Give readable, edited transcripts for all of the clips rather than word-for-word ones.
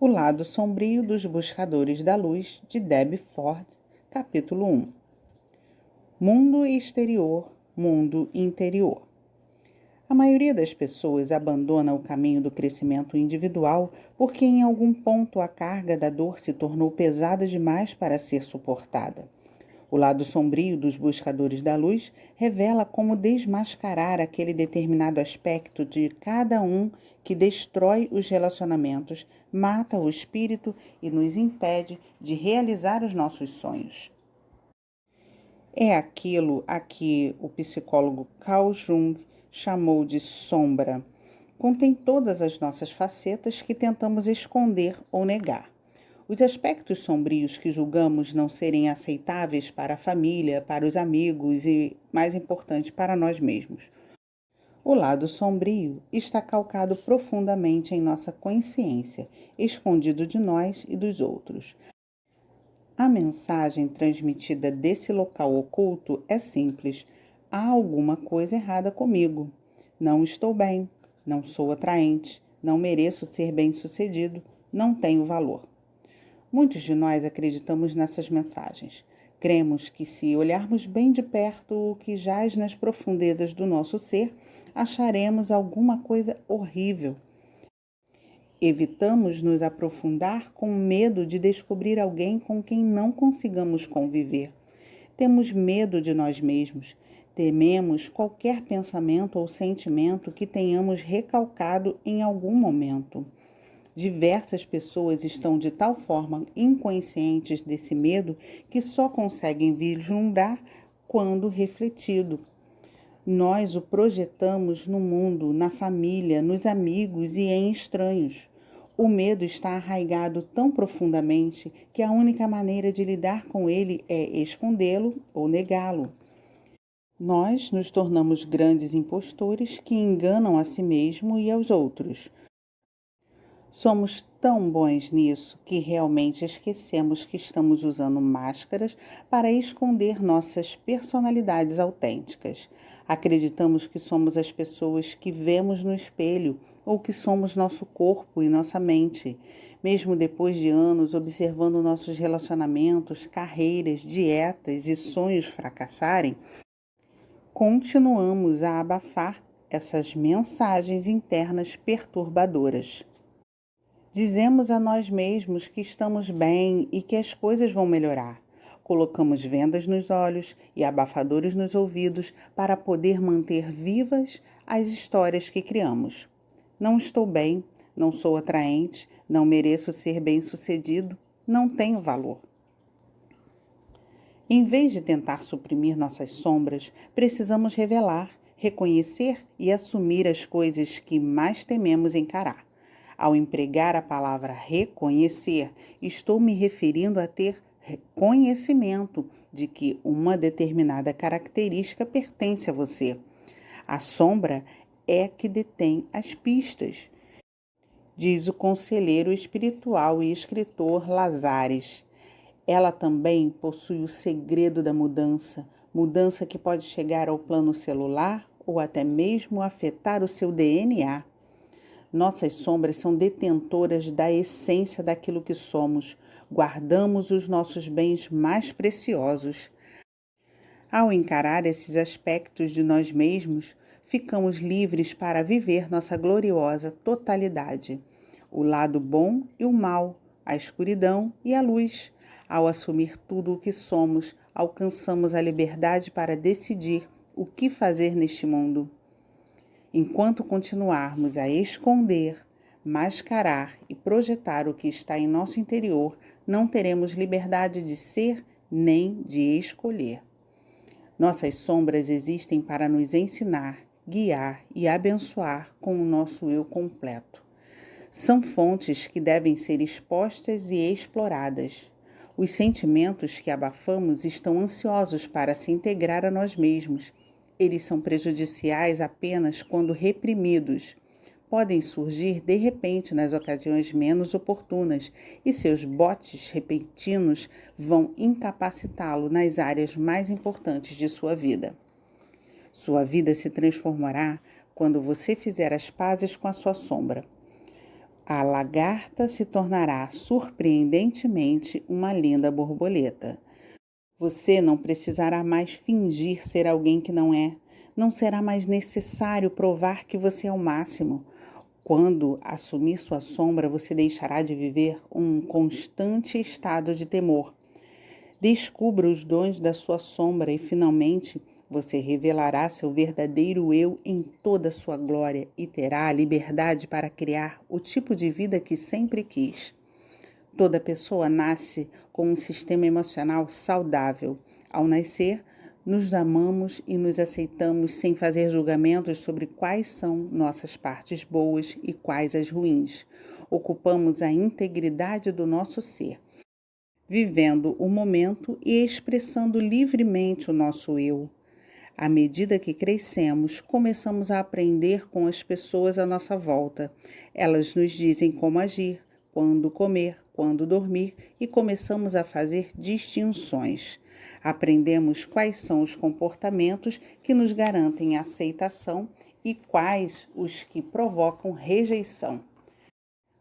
O lado sombrio dos buscadores da luz, de Debbie Ford, capítulo 1. Mundo exterior, mundo interior. A maioria das pessoas abandona o caminho do crescimento individual porque em algum ponto a carga da dor se tornou pesada demais para ser suportada. O lado sombrio dos buscadores da luz revela como desmascarar aquele determinado aspecto de cada um que destrói os relacionamentos, mata o espírito e nos impede de realizar os nossos sonhos. É aquilo a que o psicólogo Carl Jung chamou de sombra. Contém todas as nossas facetas que tentamos esconder ou negar. Os aspectos sombrios que julgamos não serem aceitáveis para a família, para os amigos e, mais importante, para nós mesmos. O lado sombrio está calcado profundamente em nossa consciência, escondido de nós e dos outros. A mensagem transmitida desse local oculto é simples. Há alguma coisa errada comigo. Não estou bem, não sou atraente, não mereço ser bem-sucedido, não tenho valor. Muitos de nós acreditamos nessas mensagens. Cremos que se olharmos bem de perto o que jaz nas profundezas do nosso ser, acharemos alguma coisa horrível. Evitamos nos aprofundar com medo de descobrir alguém com quem não consigamos conviver. Temos medo de nós mesmos. Tememos qualquer pensamento ou sentimento que tenhamos recalcado em algum momento. Diversas pessoas estão de tal forma inconscientes desse medo que só conseguem vislumbrar quando refletido. Nós o projetamos no mundo, na família, nos amigos e em estranhos. O medo está arraigado tão profundamente que a única maneira de lidar com ele é escondê-lo ou negá-lo. Nós nos tornamos grandes impostores que enganam a si mesmo e aos outros. Somos tão bons nisso que realmente esquecemos que estamos usando máscaras para esconder nossas personalidades autênticas. Acreditamos que somos as pessoas que vemos no espelho ou que somos nosso corpo e nossa mente. Mesmo depois de anos observando nossos relacionamentos, carreiras, dietas e sonhos fracassarem, continuamos a abafar essas mensagens internas perturbadoras. Dizemos a nós mesmos que estamos bem e que as coisas vão melhorar. Colocamos vendas nos olhos e abafadores nos ouvidos para poder manter vivas as histórias que criamos. Não estou bem, não sou atraente, não mereço ser bem-sucedido, não tenho valor. Em vez de tentar suprimir nossas sombras, precisamos revelar, reconhecer e assumir as coisas que mais tememos encarar. Ao empregar a palavra reconhecer, estou me referindo a ter conhecimento de que uma determinada característica pertence a você. A sombra é que detém as pistas, diz o conselheiro espiritual e escritor Lazares. Ela também possui o segredo da mudança, mudança que pode chegar ao plano celular ou até mesmo afetar o seu DNA. Nossas sombras são detentoras da essência daquilo que somos. Guardamos os nossos bens mais preciosos. Ao encarar esses aspectos de nós mesmos, ficamos livres para viver nossa gloriosa totalidade. O lado bom e o mal, a escuridão e a luz. Ao assumir tudo o que somos, alcançamos a liberdade para decidir o que fazer neste mundo. Enquanto continuarmos a esconder, mascarar e projetar o que está em nosso interior, não teremos liberdade de ser nem de escolher. Nossas sombras existem para nos ensinar, guiar e abençoar com o nosso eu completo. São fontes que devem ser expostas e exploradas. Os sentimentos que abafamos estão ansiosos para se integrar a nós mesmos. Eles são prejudiciais apenas quando reprimidos. Podem surgir de repente nas ocasiões menos oportunas e seus botes repentinos vão incapacitá-lo nas áreas mais importantes de sua vida. Sua vida se transformará quando você fizer as pazes com a sua sombra. A lagarta se tornará surpreendentemente uma linda borboleta. Você não precisará mais fingir ser alguém que não é. Não será mais necessário provar que você é o máximo. Quando assumir sua sombra, você deixará de viver um constante estado de temor. Descubra os dons da sua sombra e, finalmente, você revelará seu verdadeiro eu em toda a sua glória e terá a liberdade para criar o tipo de vida que sempre quis. Toda pessoa nasce com um sistema emocional saudável. Ao nascer, nos amamos e nos aceitamos sem fazer julgamentos sobre quais são nossas partes boas e quais as ruins. Ocupamos a integridade do nosso ser, vivendo o momento e expressando livremente o nosso eu. À medida que crescemos, começamos a aprender com as pessoas à nossa volta. Elas nos dizem como agir, quando comer, quando dormir e começamos a fazer distinções. Aprendemos quais são os comportamentos que nos garantem aceitação e quais os que provocam rejeição.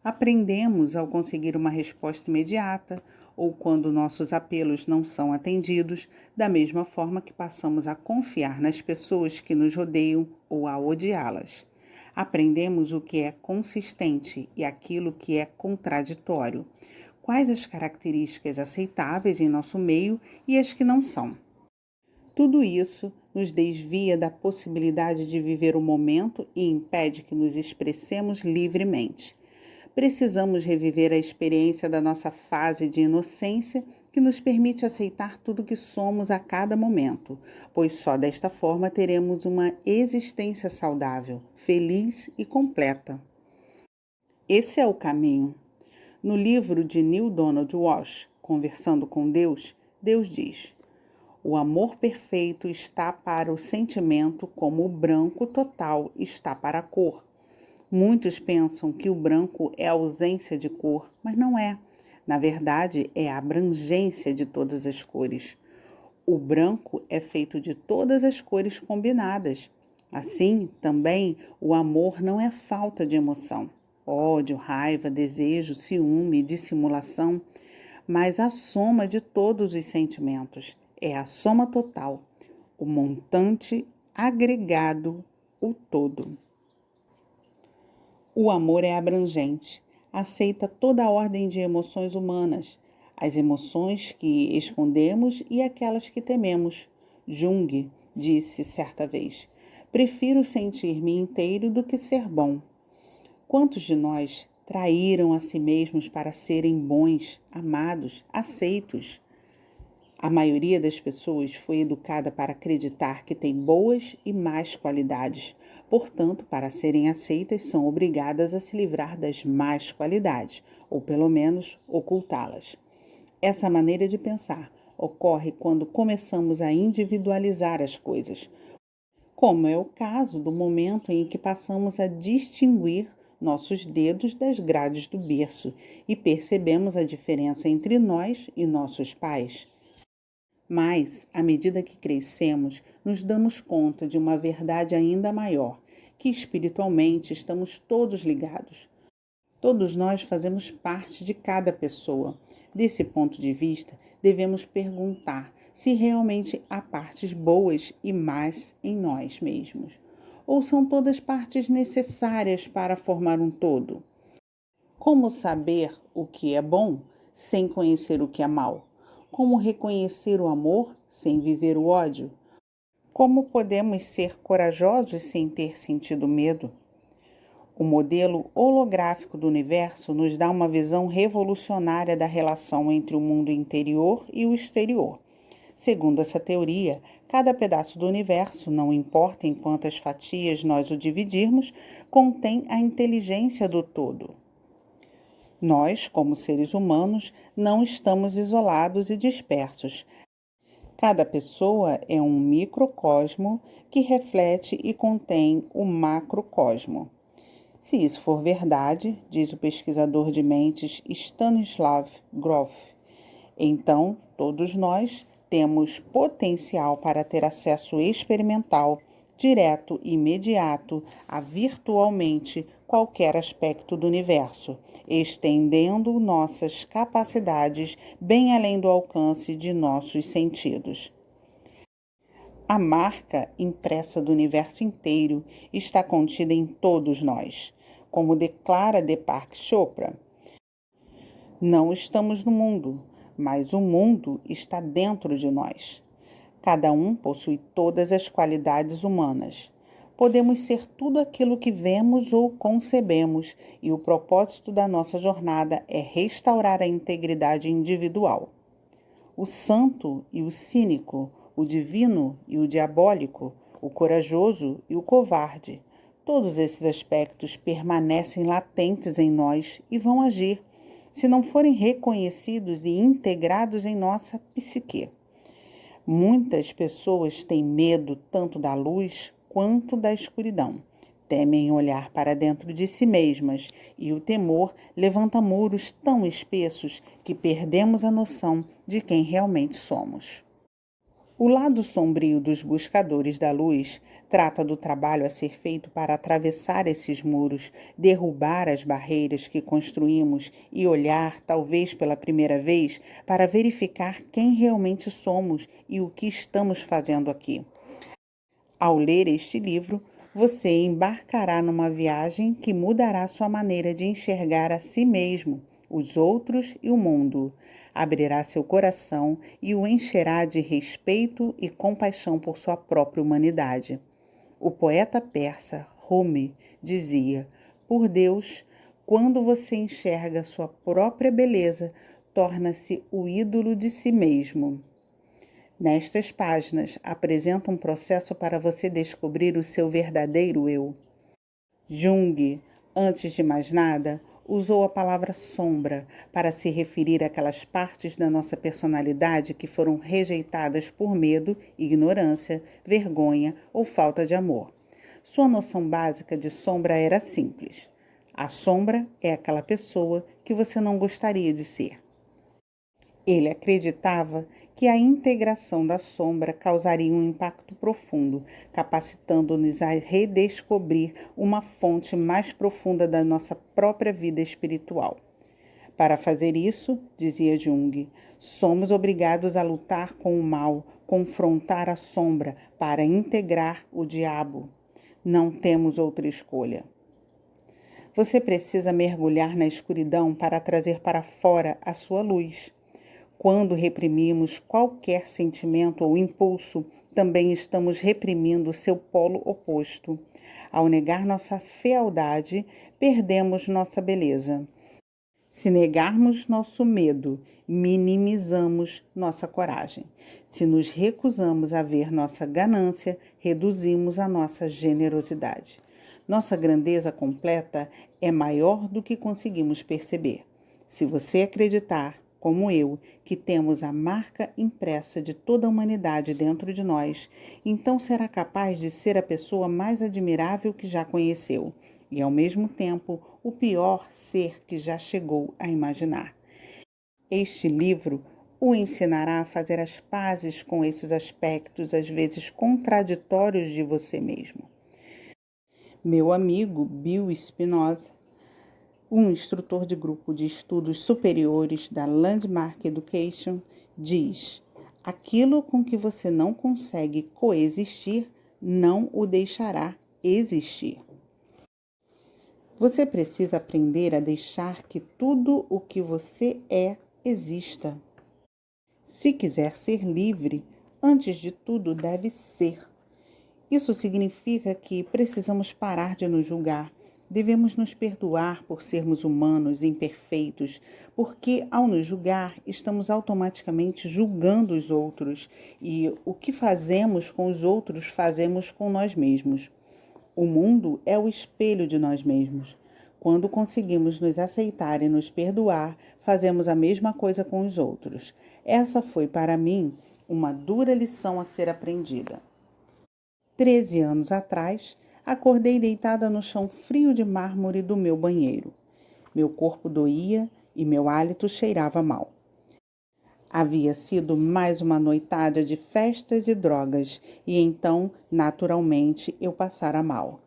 Aprendemos ao conseguir uma resposta imediata ou quando nossos apelos não são atendidos, da mesma forma que passamos a confiar nas pessoas que nos rodeiam ou a odiá-las. Aprendemos o que é consistente e aquilo que é contraditório, quais as características aceitáveis em nosso meio e as que não são. Tudo isso nos desvia da possibilidade de viver o momento e impede que nos expressemos livremente. Precisamos reviver a experiência da nossa fase de inocência que nos permite aceitar tudo que somos a cada momento, pois só desta forma teremos uma existência saudável, feliz e completa. Esse é o caminho. No livro de Neale Donald Walsch, Conversando com Deus, Deus diz: o amor perfeito está para o sentimento como o branco total está para a cor. Muitos pensam que o branco é a ausência de cor, mas não é. Na verdade, é a abrangência de todas as cores. O branco é feito de todas as cores combinadas. Assim, também, o amor não é falta de emoção, ódio, raiva, desejo, ciúme, dissimulação, mas a soma de todos os sentimentos. É a soma total, o montante agregado, o todo. O amor é abrangente, aceita toda a ordem de emoções humanas, as emoções que escondemos e aquelas que tememos. Jung disse certa vez: prefiro sentir-me inteiro do que ser bom. Quantos de nós traíram a si mesmos para serem bons, amados, aceitos? A maioria das pessoas foi educada para acreditar que tem boas e más qualidades. Portanto, para serem aceitas, são obrigadas a se livrar das más qualidades, ou pelo menos ocultá-las. Essa maneira de pensar ocorre quando começamos a individualizar as coisas, como é o caso do momento em que passamos a distinguir nossos dedos das grades do berço e percebemos a diferença entre nós e nossos pais. Mas, à medida que crescemos, nos damos conta de uma verdade ainda maior, que espiritualmente estamos todos ligados. Todos nós fazemos parte de cada pessoa. Desse ponto de vista, devemos perguntar se realmente há partes boas e más em nós mesmos, ou são todas partes necessárias para formar um todo. Como saber o que é bom sem conhecer o que é mal? Como reconhecer o amor sem viver o ódio? Como podemos ser corajosos sem ter sentido medo? O modelo holográfico do universo nos dá uma visão revolucionária da relação entre o mundo interior e o exterior. Segundo essa teoria, cada pedaço do universo, não importa em quantas fatias nós o dividirmos, contém a inteligência do todo. Nós, como seres humanos, não estamos isolados e dispersos. Cada pessoa é um microcosmo que reflete e contém o macrocosmo. Se isso for verdade, diz o pesquisador de mentes Stanislav Grof, então todos nós temos potencial para ter acesso experimental, direto e imediato a virtualmente qualquer aspecto do universo, estendendo nossas capacidades bem além do alcance de nossos sentidos. A marca impressa do universo inteiro está contida em todos nós, como declara Deepak Chopra. Não estamos no mundo, mas o mundo está dentro de nós. Cada um possui todas as qualidades humanas. Podemos ser tudo aquilo que vemos ou concebemos, e o propósito da nossa jornada é restaurar a integridade individual. O santo e o cínico, o divino e o diabólico, o corajoso e o covarde, todos esses aspectos permanecem latentes em nós e vão agir, se não forem reconhecidos e integrados em nossa psique. Muitas pessoas têm medo tanto da luz quanto da escuridão. Temem olhar para dentro de si mesmas e o temor levanta muros tão espessos que perdemos a noção de quem realmente somos. O lado sombrio dos buscadores da luz trata do trabalho a ser feito para atravessar esses muros, derrubar as barreiras que construímos e olhar, talvez pela primeira vez, para verificar quem realmente somos e o que estamos fazendo aqui. Ao ler este livro, você embarcará numa viagem que mudará sua maneira de enxergar a si mesmo, os outros e o mundo. Abrirá seu coração e o encherá de respeito e compaixão por sua própria humanidade. O poeta persa Rumi dizia: por Deus, quando você enxerga sua própria beleza, torna-se o ídolo de si mesmo. Nestas páginas, apresenta um processo para você descobrir o seu verdadeiro eu. Jung, antes de mais nada, usou a palavra sombra para se referir àquelas partes da nossa personalidade que foram rejeitadas por medo, ignorância, vergonha ou falta de amor. Sua noção básica de sombra era simples. A sombra é aquela pessoa que você não gostaria de ser. Ele acreditava que a integração da sombra causaria um impacto profundo, capacitando-nos a redescobrir uma fonte mais profunda da nossa própria vida espiritual. Para fazer isso, dizia Jung, somos obrigados a lutar com o mal, confrontar a sombra para integrar o diabo. Não temos outra escolha. Você precisa mergulhar na escuridão para trazer para fora a sua luz. Quando reprimimos qualquer sentimento ou impulso, também estamos reprimindo seu polo oposto. Ao negar nossa fealdade, perdemos nossa beleza. Se negarmos nosso medo, minimizamos nossa coragem. Se nos recusamos a ver nossa ganância, reduzimos a nossa generosidade. Nossa grandeza completa é maior do que conseguimos perceber. Se você acreditar, como eu, que temos a marca impressa de toda a humanidade dentro de nós, então será capaz de ser a pessoa mais admirável que já conheceu e, ao mesmo tempo, o pior ser que já chegou a imaginar. Este livro o ensinará a fazer as pazes com esses aspectos, às vezes contraditórios de você mesmo. Meu amigo Bill Spinoza, um instrutor de grupo de estudos superiores da Landmark Education, diz: aquilo com que você não consegue coexistir não o deixará existir. Você precisa aprender a deixar que tudo o que você é exista. Se quiser ser livre, antes de tudo deve ser. Isso significa que precisamos parar de nos julgar. Devemos nos perdoar por sermos humanos, imperfeitos, porque ao nos julgar, estamos automaticamente julgando os outros e o que fazemos com os outros, fazemos com nós mesmos. O mundo é o espelho de nós mesmos. Quando conseguimos nos aceitar e nos perdoar, fazemos a mesma coisa com os outros. Essa foi, para mim, uma dura lição a ser aprendida. 13 anos atrás, acordei deitada no chão frio de mármore do meu banheiro. Meu corpo doía e meu hálito cheirava mal. Havia sido mais uma noitada de festas e drogas, e então, naturalmente, eu passara mal.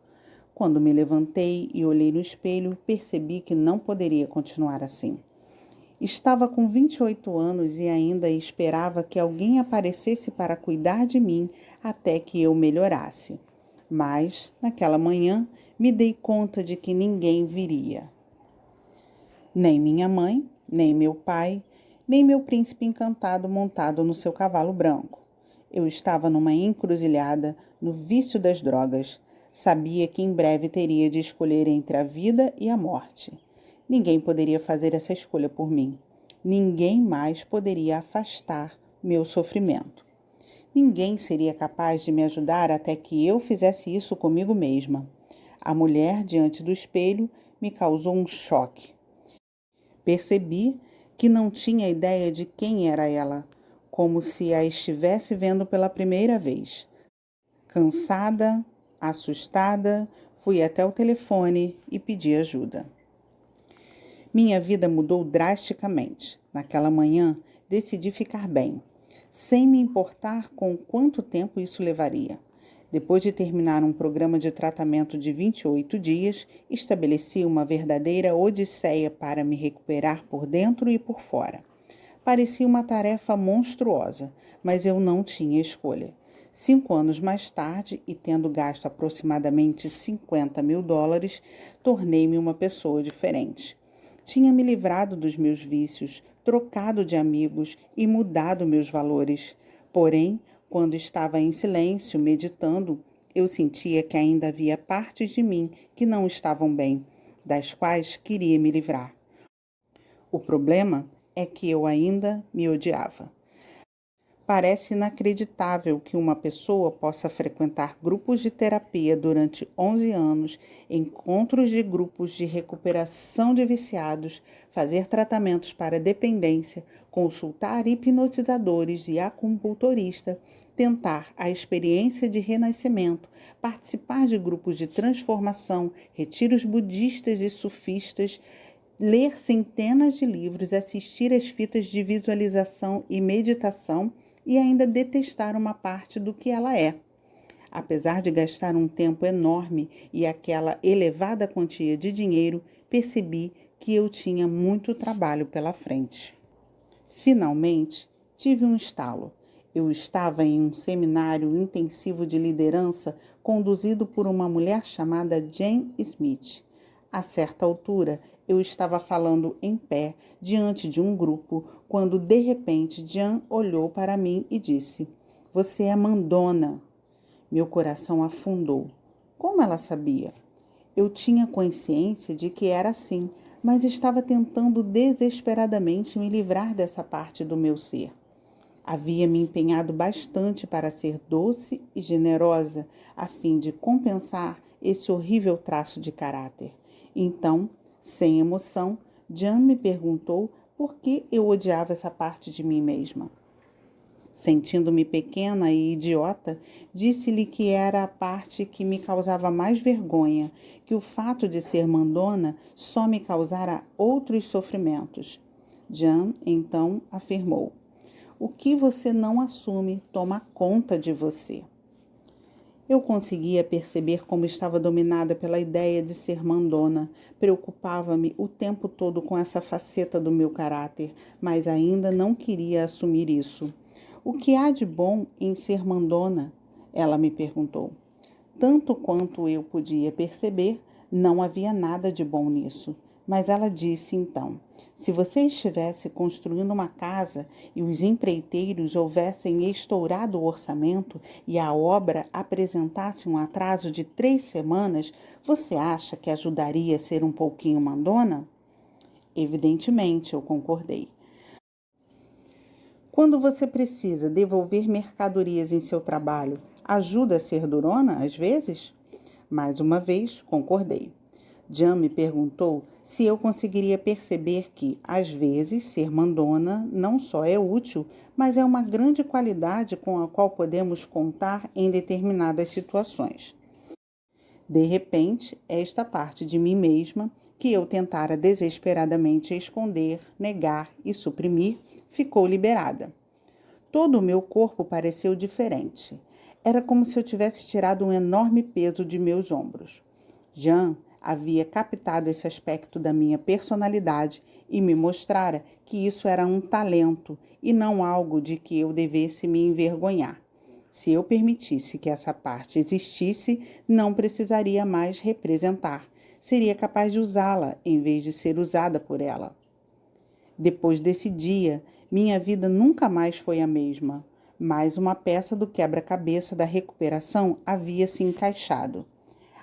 Quando me levantei e olhei no espelho, percebi que não poderia continuar assim. Estava com 28 anos e ainda esperava que alguém aparecesse para cuidar de mim até que eu melhorasse. Mas, naquela manhã, me dei conta de que ninguém viria. Nem minha mãe, nem meu pai, nem meu príncipe encantado montado no seu cavalo branco. Eu estava numa encruzilhada, no vício das drogas. Sabia que em breve teria de escolher entre a vida e a morte. Ninguém poderia fazer essa escolha por mim. Ninguém mais poderia afastar meu sofrimento. Ninguém seria capaz de me ajudar até que eu fizesse isso comigo mesma. A mulher diante do espelho me causou um choque. Percebi que não tinha ideia de quem era ela, como se a estivesse vendo pela primeira vez. Cansada, assustada, fui até o telefone e pedi ajuda. Minha vida mudou drasticamente. Naquela manhã, decidi ficar bem, sem me importar com quanto tempo isso levaria. Depois de terminar um programa de tratamento de 28 dias, estabeleci uma verdadeira odisseia para me recuperar por dentro e por fora. Parecia uma tarefa monstruosa, mas eu não tinha escolha. 5 anos mais tarde, e tendo gasto aproximadamente $50.000, tornei-me uma pessoa diferente. Tinha me livrado dos meus vícios, trocado de amigos e mudado meus valores. Porém, quando estava em silêncio, meditando, eu sentia que ainda havia partes de mim que não estavam bem, das quais queria me livrar. O problema é que eu ainda me odiava. Parece inacreditável que uma pessoa possa frequentar grupos de terapia durante 11 anos, encontros de grupos de recuperação de viciados, fazer tratamentos para dependência, consultar hipnotizadores e acupunturista, tentar a experiência de renascimento, participar de grupos de transformação, retiros budistas e sufistas, ler centenas de livros, assistir às fitas de visualização e meditação e ainda detestar uma parte do que ela é. Apesar de gastar um tempo enorme e aquela elevada quantia de dinheiro, percebi que eu tinha muito trabalho pela frente. Finalmente, tive um estalo. Eu estava em um seminário intensivo de liderança conduzido por uma mulher chamada Jane Smith. A certa altura, eu estava falando em pé diante de um grupo, quando de repente Jan olhou para mim e disse: "Você é mandona." Meu coração afundou. Como ela sabia? Eu tinha consciência de que era assim, mas estava tentando desesperadamente me livrar dessa parte do meu ser. Havia me empenhado bastante para ser doce e generosa, a fim de compensar esse horrível traço de caráter. Então, sem emoção, Jan me perguntou por que eu odiava essa parte de mim mesma. Sentindo-me pequena e idiota, disse-lhe que era a parte que me causava mais vergonha, que o fato de ser mandona só me causara outros sofrimentos. Jan, então, afirmou: "O que você não assume toma conta de você." Eu conseguia perceber como estava dominada pela ideia de ser mandona. Preocupava-me o tempo todo com essa faceta do meu caráter, mas ainda não queria assumir isso. "O que há de bom em ser mandona?" ela me perguntou. Tanto quanto eu podia perceber, não havia nada de bom nisso. Mas ela disse então: "Se você estivesse construindo uma casa e os empreiteiros houvessem estourado o orçamento e a obra apresentasse um atraso de 3 semanas, você acha que ajudaria a ser um pouquinho mandona?" Evidentemente, eu concordei. Quando você precisa devolver mercadorias em seu trabalho, ajuda a ser durona às vezes? Mais uma vez, concordei. Jan me perguntou se eu conseguiria perceber que, às vezes, ser mandona não só é útil, mas é uma grande qualidade com a qual podemos contar em determinadas situações. De repente, esta parte de mim mesma, que eu tentara desesperadamente esconder, negar e suprimir, ficou liberada. Todo o meu corpo pareceu diferente. Era como se eu tivesse tirado um enorme peso de meus ombros. Jean havia captado esse aspecto da minha personalidade e me mostrara que isso era um talento e não algo de que eu devesse me envergonhar. Se eu permitisse que essa parte existisse, não precisaria mais representar. Seria capaz de usá-la em vez de ser usada por ela. Depois desse dia, minha vida nunca mais foi a mesma. Mais uma peça do quebra-cabeça da recuperação havia se encaixado.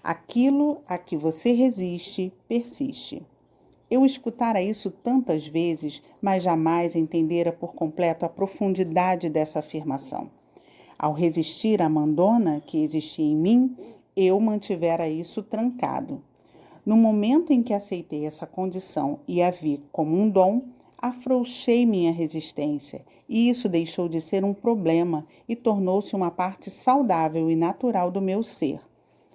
Aquilo a que você resiste, persiste. Eu escutara isso tantas vezes, mas jamais entendera por completo a profundidade dessa afirmação. Ao resistir à mandona que existia em mim, eu mantivera isso trancado. No momento em que aceitei essa condição e a vi como um dom, afrouxei minha resistência, e isso deixou de ser um problema e tornou-se uma parte saudável e natural do meu ser.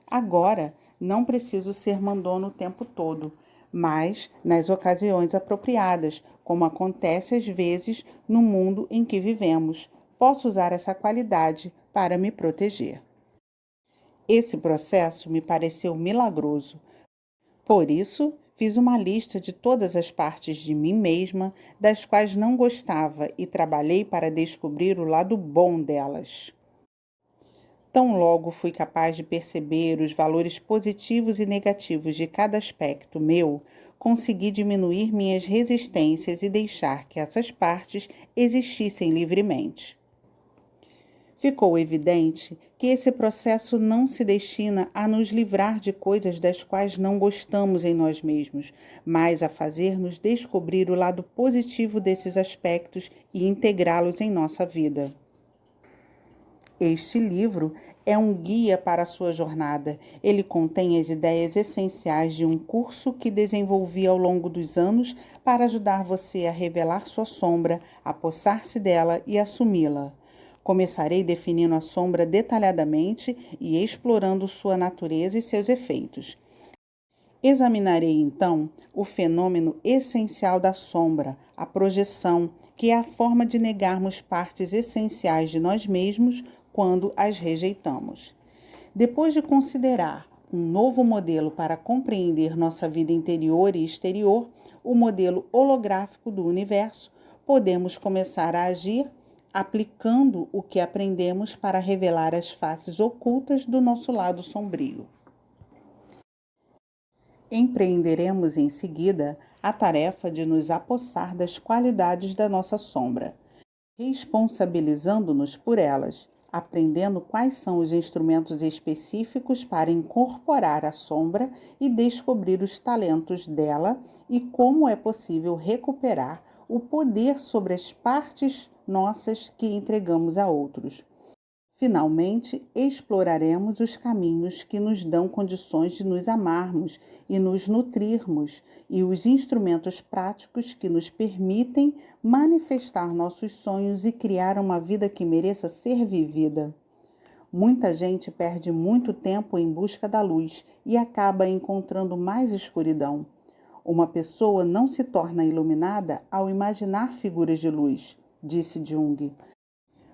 Agora, não preciso ser mandona o tempo todo, mas nas ocasiões apropriadas, como acontece às vezes no mundo em que vivemos. Posso usar essa qualidade para me proteger. Esse processo me pareceu milagroso. Por isso, fiz uma lista de todas as partes de mim mesma das quais não gostava e trabalhei para descobrir o lado bom delas. Tão logo fui capaz de perceber os valores positivos e negativos de cada aspecto meu, consegui diminuir minhas resistências e deixar que essas partes existissem livremente. Ficou evidente que esse processo não se destina a nos livrar de coisas das quais não gostamos em nós mesmos, mas a fazer-nos descobrir o lado positivo desses aspectos e integrá-los em nossa vida. Este livro é um guia para a sua jornada. Ele contém as ideias essenciais de um curso que desenvolvi ao longo dos anos para ajudar você a revelar sua sombra, apossar-se dela e assumi-la. Começarei definindo a sombra detalhadamente e explorando sua natureza e seus efeitos. Examinarei, então, o fenômeno essencial da sombra, a projeção, que é a forma de negarmos partes essenciais de nós mesmos quando as rejeitamos. Depois de considerar um novo modelo para compreender nossa vida interior e exterior, o modelo holográfico do universo, podemos começar a agir aplicando o que aprendemos para revelar as faces ocultas do nosso lado sombrio. Empreenderemos em seguida a tarefa de nos apossar das qualidades da nossa sombra, responsabilizando-nos por elas, aprendendo quais são os instrumentos específicos para incorporar a sombra e descobrir os talentos dela e como é possível recuperar o poder sobre as partes nossas que entregamos a outros. Finalmente, exploraremos os caminhos que nos dão condições de nos amarmos e nos nutrirmos e os instrumentos práticos que nos permitem manifestar nossos sonhos e criar uma vida que mereça ser vivida. Muita gente perde muito tempo em busca da luz e acaba encontrando mais escuridão. Uma pessoa não se torna iluminada ao imaginar figuras de luz, disse Jung,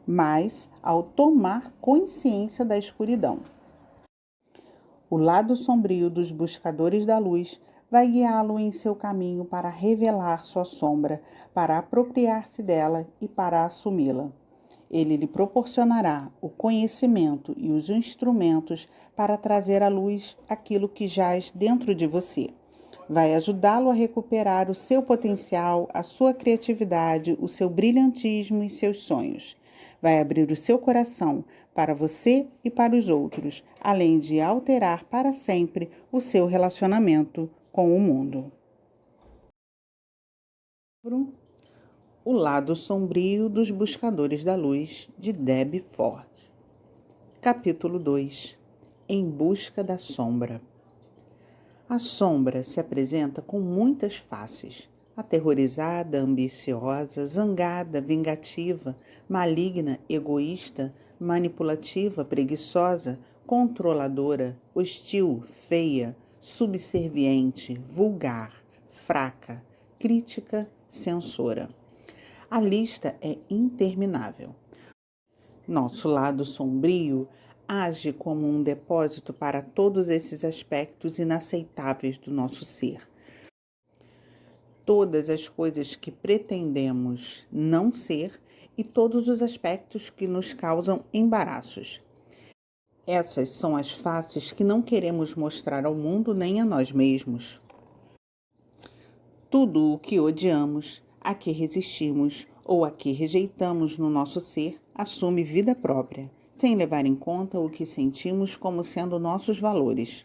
mas ao tomar consciência da escuridão. O lado sombrio dos buscadores da luz vai guiá-lo em seu caminho para revelar sua sombra, para apropriar-se dela e para assumi-la. Ele lhe proporcionará o conhecimento e os instrumentos para trazer à luz aquilo que jaz dentro de você. Vai ajudá-lo a recuperar o seu potencial, a sua criatividade, o seu brilhantismo e seus sonhos. Vai abrir o seu coração para você e para os outros, além de alterar para sempre o seu relacionamento com o mundo. O lado sombrio dos buscadores da luz, de Debbie Ford. Capítulo 2. Em busca da sombra. A sombra se apresenta com muitas faces: aterrorizada, ambiciosa, zangada, vingativa, maligna, egoísta, manipulativa, preguiçosa, controladora, hostil, feia, subserviente, vulgar, fraca, crítica, censora. A lista é interminável. Nosso lado sombrio age como um depósito para todos esses aspectos inaceitáveis do nosso ser. Todas as coisas que pretendemos não ser e todos os aspectos que nos causam embaraços. Essas são as faces que não queremos mostrar ao mundo nem a nós mesmos. Tudo o que odiamos, a que resistimos ou a que rejeitamos no nosso ser assume vida própria, sem levar em conta o que sentimos como sendo nossos valores.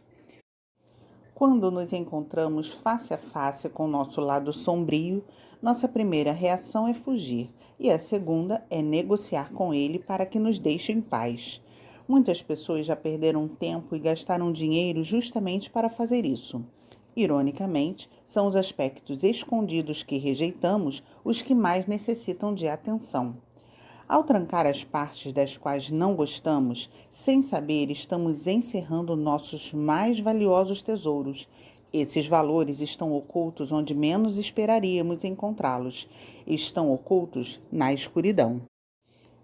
Quando nos encontramos face a face com o nosso lado sombrio, nossa primeira reação é fugir e a segunda é negociar com ele para que nos deixe em paz. Muitas pessoas já perderam tempo e gastaram dinheiro justamente para fazer isso. Ironicamente, são os aspectos escondidos que rejeitamos os que mais necessitam de atenção. Ao trancar as partes das quais não gostamos, sem saber, estamos encerrando nossos mais valiosos tesouros. Esses valores estão ocultos onde menos esperaríamos encontrá-los. Estão ocultos na escuridão.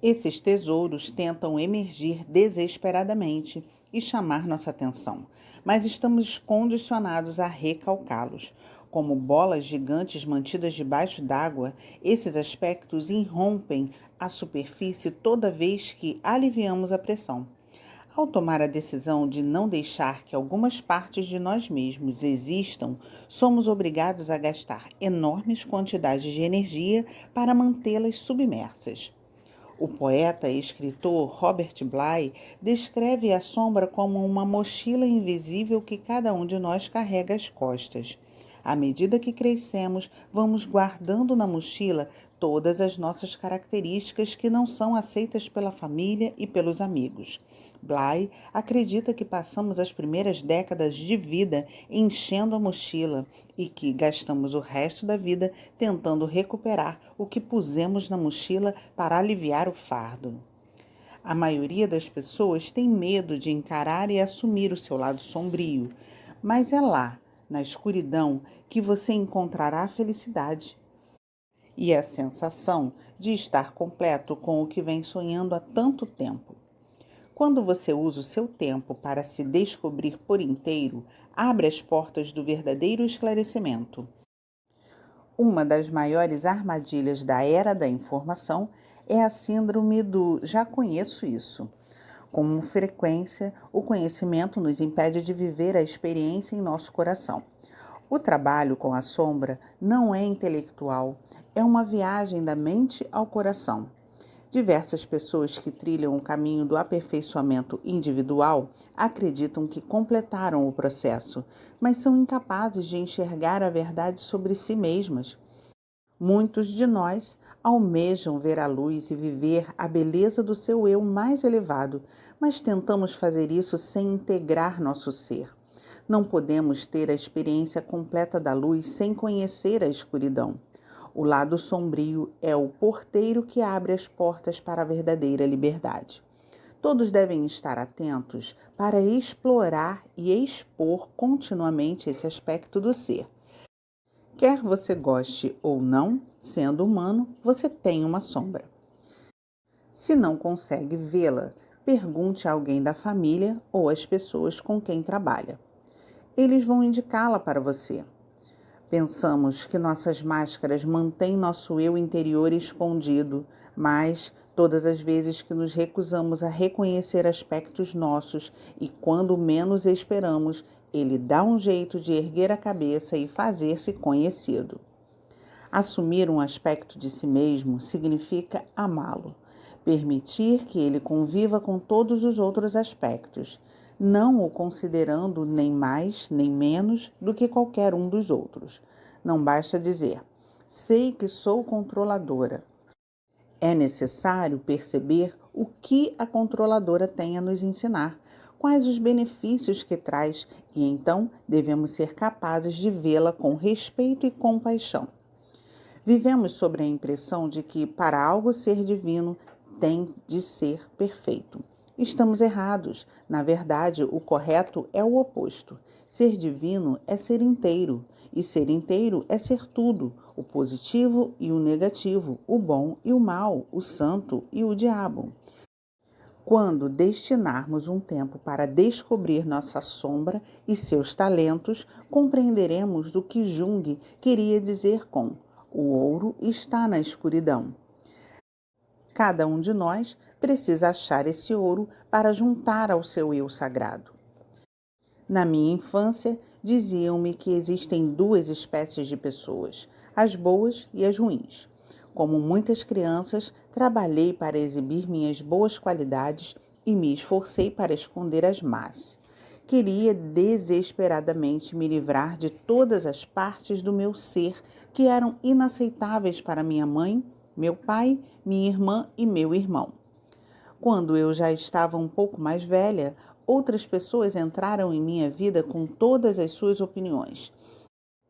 Esses tesouros tentam emergir desesperadamente e chamar nossa atenção, mas estamos condicionados a recalcá-los. Como bolas gigantes mantidas debaixo d'água, esses aspectos irrompem a superfície toda vez que aliviamos a pressão. Ao tomar a decisão de não deixar que algumas partes de nós mesmos existam, somos obrigados a gastar enormes quantidades de energia para mantê-las submersas. O poeta e escritor Robert Bly descreve a sombra como uma mochila invisível que cada um de nós carrega às costas. À medida que crescemos, vamos guardando na mochila todas as nossas características que não são aceitas pela família e pelos amigos. Bly acredita que passamos as primeiras décadas de vida enchendo a mochila e que gastamos o resto da vida tentando recuperar o que pusemos na mochila para aliviar o fardo. A maioria das pessoas tem medo de encarar e assumir o seu lado sombrio, mas é lá, na escuridão, que você encontrará a felicidade e a sensação de estar completo com o que vem sonhando há tanto tempo. Quando você usa o seu tempo para se descobrir por inteiro, abre as portas do verdadeiro esclarecimento. Uma das maiores armadilhas da era da informação é a síndrome do "já conheço isso". Com frequência, o conhecimento nos impede de viver a experiência em nosso coração. O trabalho com a sombra não é intelectual, é uma viagem da mente ao coração. Diversas pessoas que trilham o caminho do aperfeiçoamento individual acreditam que completaram o processo, mas são incapazes de enxergar a verdade sobre si mesmas. Muitos de nós almejam ver a luz e viver a beleza do seu eu mais elevado, mas tentamos fazer isso sem integrar nosso ser. Não podemos ter a experiência completa da luz sem conhecer a escuridão. O lado sombrio é o porteiro que abre as portas para a verdadeira liberdade. Todos devem estar atentos para explorar e expor continuamente esse aspecto do ser. Quer você goste ou não, sendo humano, você tem uma sombra. Se não consegue vê-la, pergunte a alguém da família ou às pessoas com quem trabalha. Eles vão indicá-la para você. Pensamos que nossas máscaras mantêm nosso eu interior escondido, mas todas as vezes que nos recusamos a reconhecer aspectos nossos e quando menos esperamos, ele dá um jeito de erguer a cabeça e fazer-se conhecido. Assumir um aspecto de si mesmo significa amá-lo, permitir que ele conviva com todos os outros aspectos, não o considerando nem mais nem menos do que qualquer um dos outros. Não basta dizer, sei que sou controladora. É necessário perceber o que a controladora tem a nos ensinar, quais os benefícios que traz, e então devemos ser capazes de vê-la com respeito e compaixão. Vivemos sobre a impressão de que, para algo ser divino, tem de ser perfeito. Estamos errados. Na verdade, o correto é o oposto. Ser divino é ser inteiro, e ser inteiro é ser tudo, o positivo e o negativo, o bom e o mal, o santo e o diabo. Quando destinarmos um tempo para descobrir nossa sombra e seus talentos, compreenderemos do que Jung queria dizer com o ouro está na escuridão. Cada um de nós precisa achar esse ouro para juntar ao seu eu sagrado. Na minha infância, diziam-me que existem duas espécies de pessoas, as boas e as ruins. Como muitas crianças, trabalhei para exibir minhas boas qualidades e me esforcei para esconder as más. Queria desesperadamente me livrar de todas as partes do meu ser que eram inaceitáveis para minha mãe, meu pai, minha irmã e meu irmão. Quando eu já estava um pouco mais velha, outras pessoas entraram em minha vida com todas as suas opiniões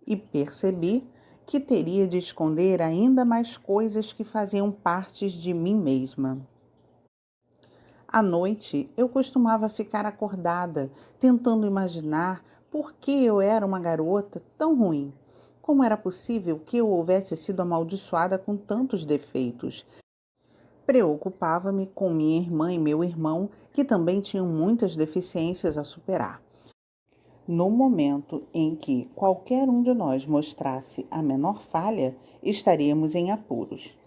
e percebi que teria de esconder ainda mais coisas que faziam parte de mim mesma. À noite, eu costumava ficar acordada, tentando imaginar por que eu era uma garota tão ruim. Como era possível que eu houvesse sido amaldiçoada com tantos defeitos? Preocupava-me com minha irmã e meu irmão, que também tinham muitas deficiências a superar. No momento em que qualquer um de nós mostrasse a menor falha, estaríamos em apuros.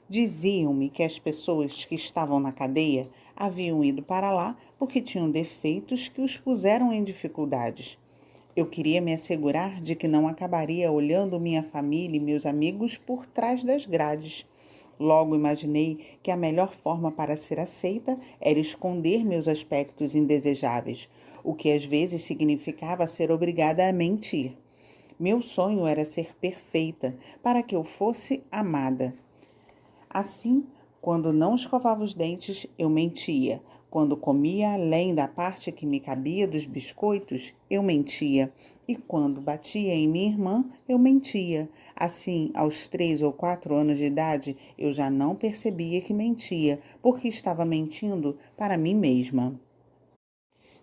Diziam-me que as pessoas que estavam na cadeia haviam ido para lá porque tinham defeitos que os puseram em dificuldades. Eu queria me assegurar de que não acabaria olhando minha família e meus amigos por trás das grades. Logo imaginei que a melhor forma para ser aceita era esconder meus aspectos indesejáveis, o que às vezes significava ser obrigada a mentir. Meu sonho era ser perfeita, para que eu fosse amada. Assim, quando não escovava os dentes, eu mentia. Quando comia além da parte que me cabia dos biscoitos, eu mentia. E quando batia em minha irmã, eu mentia. Assim, aos 3 ou 4 anos de idade, eu já não percebia que mentia, porque estava mentindo para mim mesma.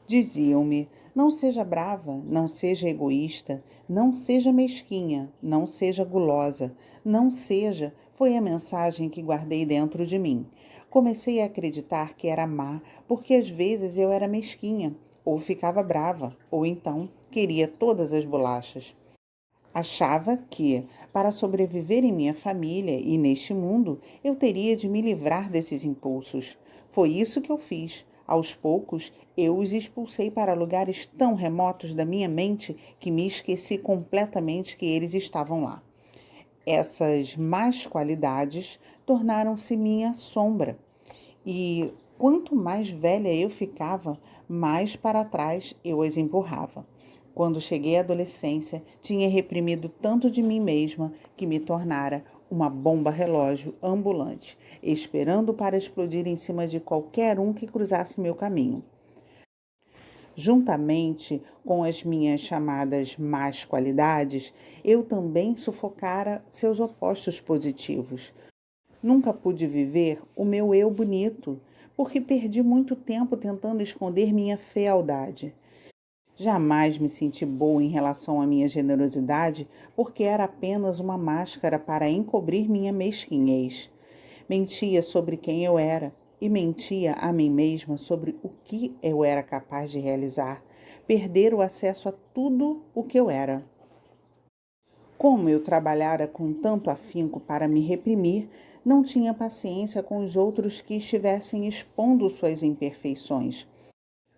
Diziam-me: não seja brava, não seja egoísta, não seja mesquinha, não seja gulosa, não seja. Foi a mensagem que guardei dentro de mim. Comecei a acreditar que era má, porque às vezes eu era mesquinha, ou ficava brava, ou então queria todas as bolachas. Achava que, para sobreviver em minha família e neste mundo, eu teria de me livrar desses impulsos. Foi isso que eu fiz. Aos poucos, eu os expulsei para lugares tão remotos da minha mente que me esqueci completamente que eles estavam lá. Essas más qualidades tornaram-se minha sombra. E quanto mais velha eu ficava, mais para trás eu as empurrava. Quando cheguei à adolescência, tinha reprimido tanto de mim mesma que me tornara uma bomba relógio ambulante, esperando para explodir em cima de qualquer um que cruzasse meu caminho. Juntamente com as minhas chamadas más qualidades, eu também sufocara seus opostos positivos. Nunca pude viver o meu eu bonito, porque perdi muito tempo tentando esconder minha fealdade. Jamais me senti boa em relação à minha generosidade, porque era apenas uma máscara para encobrir minha mesquinhez. Mentia sobre quem eu era e mentia a mim mesma sobre o que eu era capaz de realizar, perder o acesso a tudo o que eu era. Como eu trabalhara com tanto afinco para me reprimir, não tinha paciência com os outros que estivessem expondo suas imperfeições.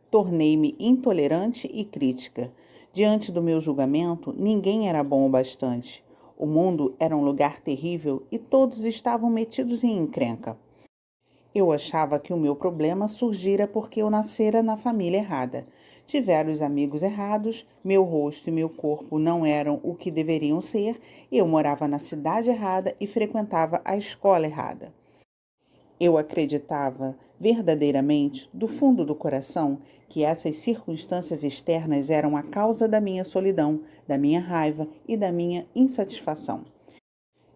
Tornei-me intolerante e crítica. Diante do meu julgamento, ninguém era bom o bastante. O mundo era um lugar terrível e todos estavam metidos em encrenca. Eu achava que o meu problema surgira porque eu nascera na família errada. Tivera os amigos errados, meu rosto e meu corpo não eram o que deveriam ser, eu morava na cidade errada e frequentava a escola errada. Eu acreditava verdadeiramente, do fundo do coração, que essas circunstâncias externas eram a causa da minha solidão, da minha raiva e da minha insatisfação.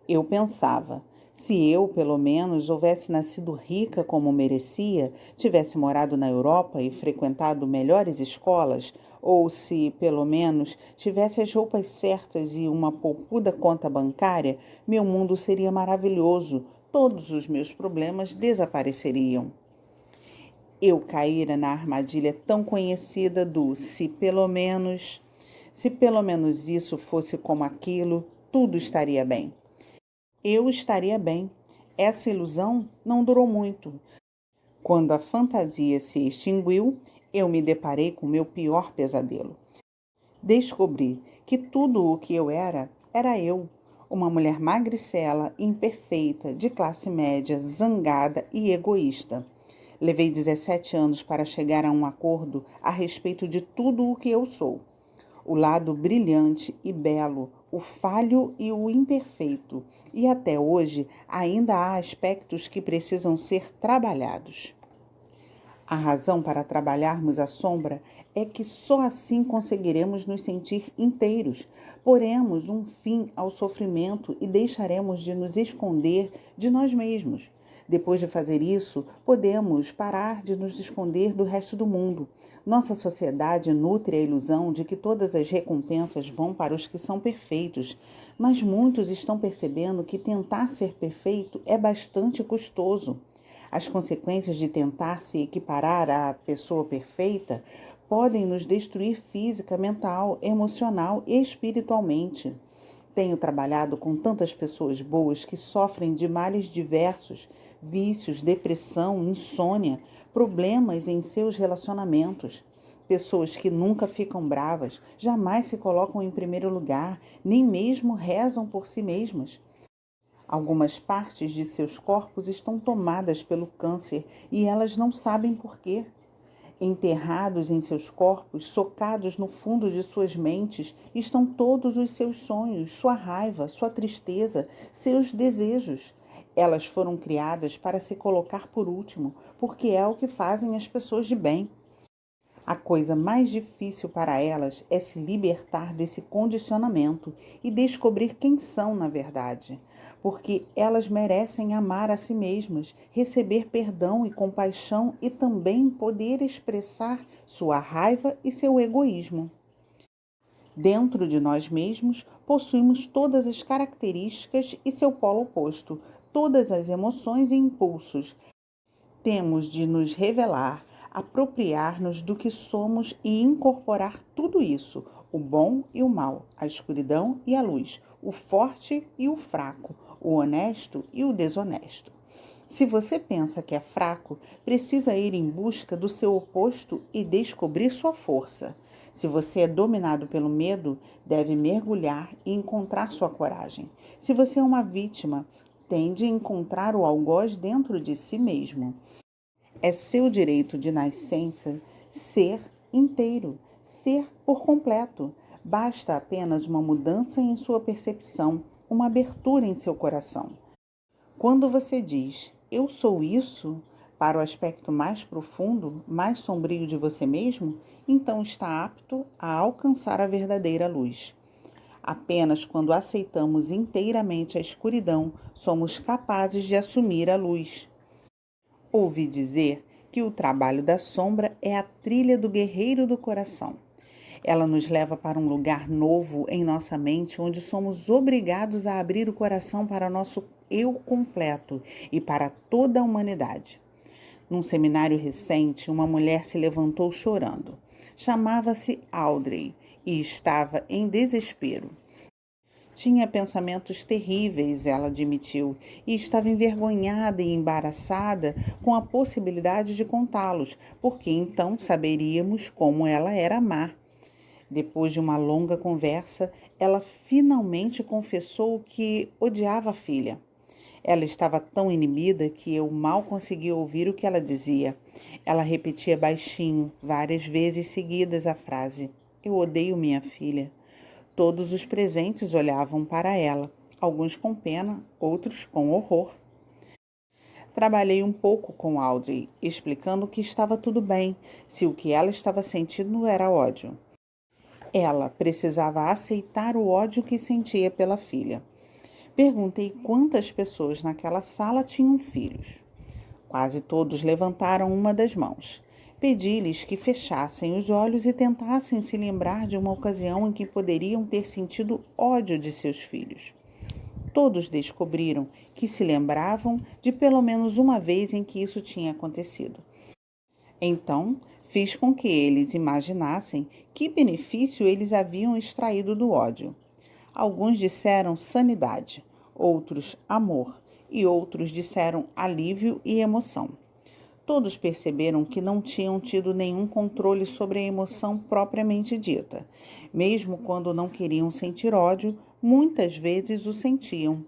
Eu pensava, se eu, pelo menos, houvesse nascido rica como merecia, tivesse morado na Europa e frequentado melhores escolas, ou se, pelo menos, tivesse as roupas certas e uma poupuda conta bancária, meu mundo seria maravilhoso, todos os meus problemas desapareceriam. Eu caíra na armadilha tão conhecida do se pelo menos isso fosse como aquilo, tudo estaria bem. Eu estaria bem. Essa ilusão não durou muito. Quando a fantasia se extinguiu, eu me deparei com meu pior pesadelo. Descobri que tudo o que eu era eu, uma mulher magricela, imperfeita, de classe média, zangada e egoísta. Levei 17 anos para chegar a um acordo a respeito de tudo o que eu sou. O lado brilhante e belo, o falho e o imperfeito. E até hoje ainda há aspectos que precisam ser trabalhados. A razão para trabalharmos a sombra é que só assim conseguiremos nos sentir inteiros, poremos um fim ao sofrimento e deixaremos de nos esconder de nós mesmos. Depois de fazer isso, podemos parar de nos esconder do resto do mundo. Nossa sociedade nutre a ilusão de que todas as recompensas vão para os que são perfeitos, mas muitos estão percebendo que tentar ser perfeito é bastante custoso. As consequências de tentar se equiparar à pessoa perfeita podem nos destruir física, mental, emocional e espiritualmente. Tenho trabalhado com tantas pessoas boas que sofrem de males diversos, vícios, depressão, insônia, problemas em seus relacionamentos. Pessoas que nunca ficam bravas, jamais se colocam em primeiro lugar, nem mesmo rezam por si mesmas. Algumas partes de seus corpos estão tomadas pelo câncer e elas não sabem por quê. Enterrados em seus corpos, socados no fundo de suas mentes, estão todos os seus sonhos, sua raiva, sua tristeza, seus desejos. Elas foram criadas para se colocar por último, porque é o que fazem as pessoas de bem. A coisa mais difícil para elas é se libertar desse condicionamento e descobrir quem são na verdade, porque elas merecem amar a si mesmas, receber perdão e compaixão e também poder expressar sua raiva e seu egoísmo. Dentro de nós mesmos, possuímos todas as características e seu polo oposto, todas as emoções e impulsos. Temos de nos revelar, apropriar-nos do que somos e incorporar tudo isso, o bom e o mal, a escuridão e a luz, o forte e o fraco, o honesto e o desonesto. Se você pensa que é fraco, precisa ir em busca do seu oposto e descobrir sua força. Se você é dominado pelo medo, deve mergulhar e encontrar sua coragem. Se você é uma vítima, tende a encontrar o algoz dentro de si mesmo. É seu direito de nascença ser inteiro, ser por completo. Basta apenas uma mudança em sua percepção, uma abertura em seu coração. Quando você diz, eu sou isso, para o aspecto mais profundo, mais sombrio de você mesmo, então está apto a alcançar a verdadeira luz. Apenas quando aceitamos inteiramente a escuridão, somos capazes de assumir a luz. Ouvi dizer que o trabalho da sombra é a trilha do guerreiro do coração. Ela nos leva para um lugar novo em nossa mente, onde somos obrigados a abrir o coração para nosso eu completo e para toda a humanidade. Num seminário recente, uma mulher se levantou chorando. Chamava-se Audrey e estava em desespero. Tinha pensamentos terríveis, ela admitiu, e estava envergonhada e embaraçada com a possibilidade de contá-los, porque então saberíamos como ela era má. Depois de uma longa conversa, ela finalmente confessou que odiava a filha. Ela estava tão inibida que eu mal conseguia ouvir o que ela dizia. Ela repetia baixinho, várias vezes seguidas, a frase: Eu odeio minha filha. Todos os presentes olhavam para ela, alguns com pena, outros com horror. Trabalhei um pouco com Audrey, explicando que estava tudo bem, se o que ela estava sentindo era ódio. Ela precisava aceitar o ódio que sentia pela filha. Perguntei quantas pessoas naquela sala tinham filhos. Quase todos levantaram uma das mãos. Pedi-lhes que fechassem os olhos e tentassem se lembrar de uma ocasião em que poderiam ter sentido ódio de seus filhos. Todos descobriram que se lembravam de pelo menos uma vez em que isso tinha acontecido. Então, fiz com que eles imaginassem que benefício eles haviam extraído do ódio. Alguns disseram sanidade, outros amor e outros disseram alívio e emoção. Todos perceberam que não tinham tido nenhum controle sobre a emoção propriamente dita. Mesmo quando não queriam sentir ódio, muitas vezes o sentiam.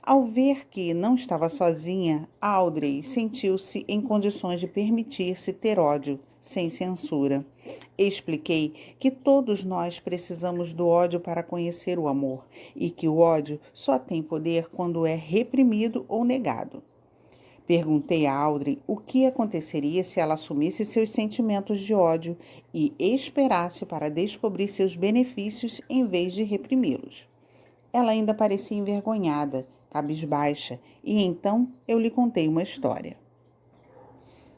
Ao ver que não estava sozinha, Audrey sentiu-se em condições de permitir-se ter ódio, sem censura. Expliquei que todos nós precisamos do ódio para conhecer o amor e que o ódio só tem poder quando é reprimido ou negado. Perguntei a Audrey o que aconteceria se ela assumisse seus sentimentos de ódio e esperasse para descobrir seus benefícios em vez de reprimi-los. Ela ainda parecia envergonhada, cabisbaixa, e então eu lhe contei uma história.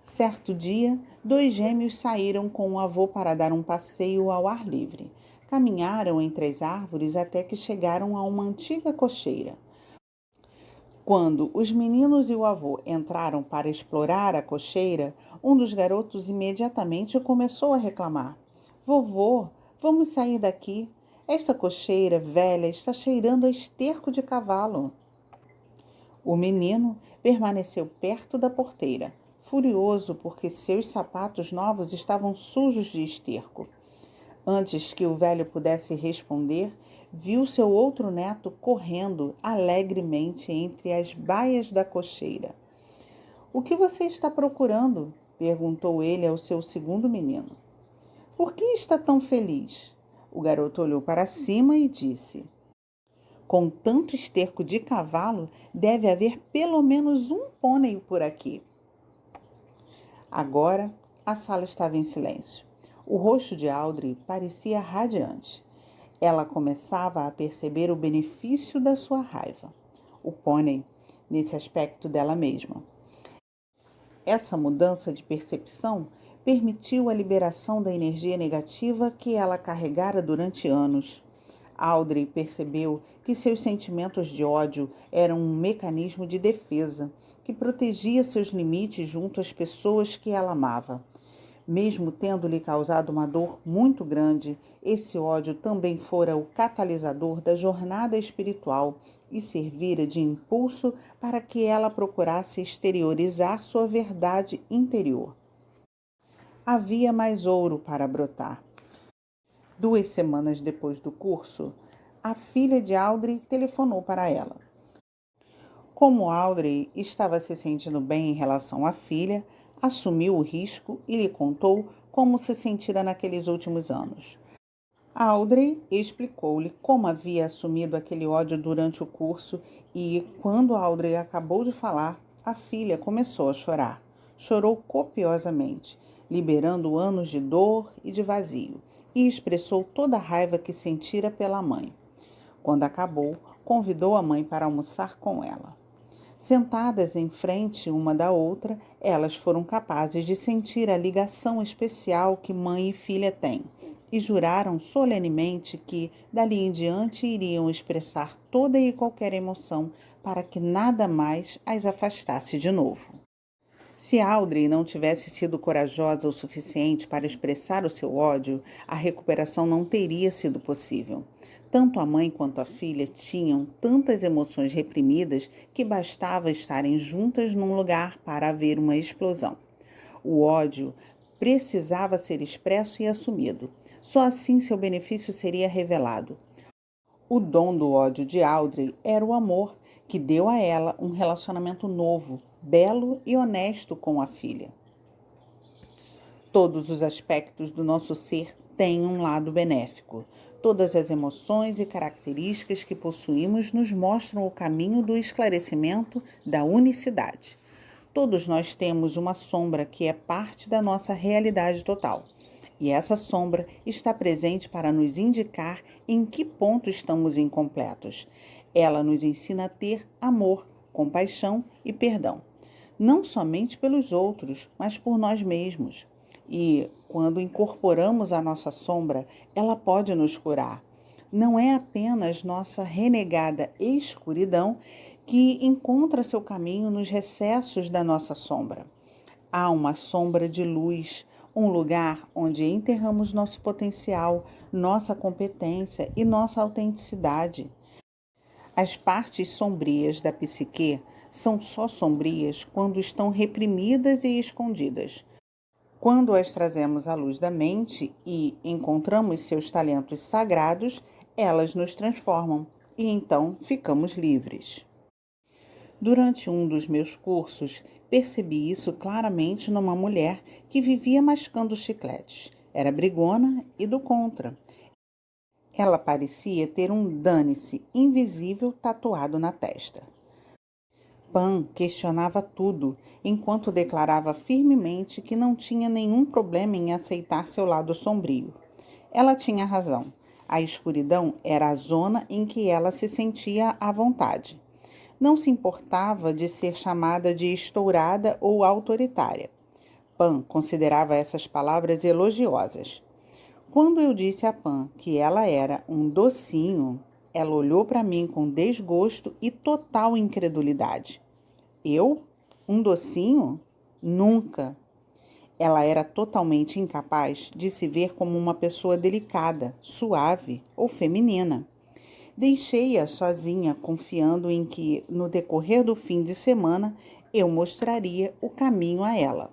Certo dia, dois gêmeos saíram com o avô para dar um passeio ao ar livre. Caminharam entre as árvores até que chegaram a uma antiga cocheira. Quando os meninos e o avô entraram para explorar a cocheira, um dos garotos imediatamente começou a reclamar. Vovô, vamos sair daqui. Esta cocheira velha está cheirando a esterco de cavalo. O menino permaneceu perto da porteira, furioso porque seus sapatos novos estavam sujos de esterco. Antes que o velho pudesse responder, viu seu outro neto correndo alegremente entre as baias da cocheira. "O que você está procurando?" perguntou ele ao seu segundo menino. "Por que está tão feliz?" O garoto olhou para cima e disse: "Com tanto esterco de cavalo, deve haver pelo menos um pônei por aqui." Agora, a sala estava em silêncio. O rosto de Audrey parecia radiante. Ela começava a perceber o benefício da sua raiva. O pônei, nesse aspecto dela mesma. Essa mudança de percepção permitiu a liberação da energia negativa que ela carregara durante anos. Audrey percebeu que seus sentimentos de ódio eram um mecanismo de defesa que protegia seus limites junto às pessoas que ela amava. Mesmo tendo lhe causado uma dor muito grande, esse ódio também fora o catalisador da jornada espiritual e servira de impulso para que ela procurasse exteriorizar sua verdade interior. Havia mais ouro para brotar. 2 semanas depois do curso, a filha de Audrey telefonou para ela. Como Audrey estava se sentindo bem em relação à filha, assumiu o risco e lhe contou como se sentira naqueles últimos anos. Audrey explicou-lhe como havia assumido aquele ódio durante o curso e, quando Audrey acabou de falar, a filha começou a chorar. Chorou copiosamente, liberando anos de dor e de vazio, e expressou toda a raiva que sentira pela mãe. Quando acabou, convidou a mãe para almoçar com ela. Sentadas em frente uma da outra, elas foram capazes de sentir a ligação especial que mãe e filha têm e juraram solenemente que, dali em diante, iriam expressar toda e qualquer emoção para que nada mais as afastasse de novo. Se Audrey não tivesse sido corajosa o suficiente para expressar o seu ódio, a recuperação não teria sido possível. Tanto a mãe quanto a filha tinham tantas emoções reprimidas que bastava estarem juntas num lugar para haver uma explosão. O ódio precisava ser expresso e assumido. Só assim seu benefício seria revelado. O dom do ódio de Audrey era o amor, que deu a ela um relacionamento novo, belo e honesto com a filha. Todos os aspectos do nosso ser têm um lado benéfico. Todas as emoções e características que possuímos nos mostram o caminho do esclarecimento da unicidade. Todos nós temos uma sombra que é parte da nossa realidade total. E essa sombra está presente para nos indicar em que ponto estamos incompletos. Ela nos ensina a ter amor, compaixão e perdão, não somente pelos outros, mas por nós mesmos. E, quando incorporamos a nossa sombra, ela pode nos curar. Não é apenas nossa renegada escuridão que encontra seu caminho nos recessos da nossa sombra. Há uma sombra de luz, um lugar onde enterramos nosso potencial, nossa competência e nossa autenticidade. As partes sombrias da psique são só sombrias quando estão reprimidas e escondidas. Quando as trazemos à luz da mente e encontramos seus talentos sagrados, elas nos transformam e então ficamos livres. Durante um dos meus cursos, percebi isso claramente numa mulher que vivia mascando chicletes. Era brigona e do contra. Ela parecia ter um dane-se invisível tatuado na testa. Pan questionava tudo, enquanto declarava firmemente que não tinha nenhum problema em aceitar seu lado sombrio. Ela tinha razão. A escuridão era a zona em que ela se sentia à vontade. Não se importava de ser chamada de estourada ou autoritária. Pan considerava essas palavras elogiosas. Quando eu disse a Pan que ela era um docinho, ela olhou para mim com desgosto e total incredulidade. Eu? Um docinho? Nunca! Ela era totalmente incapaz de se ver como uma pessoa delicada, suave ou feminina. Deixei-a sozinha, confiando em que, no decorrer do fim de semana, eu mostraria o caminho a ela.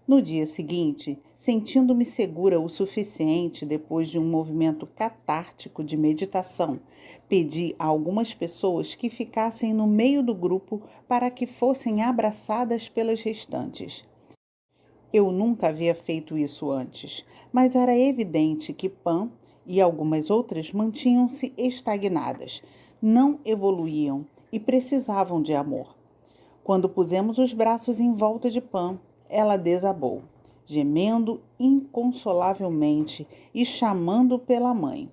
No dia seguinte, sentindo-me segura o suficiente depois de um movimento catártico de meditação, pedi a algumas pessoas que ficassem no meio do grupo para que fossem abraçadas pelas restantes. Eu nunca havia feito isso antes, mas era evidente que Pan e algumas outras mantinham-se estagnadas, não evoluíam e precisavam de amor. Quando pusemos os braços em volta de Pan, ela desabou, gemendo inconsolavelmente e chamando pela mãe.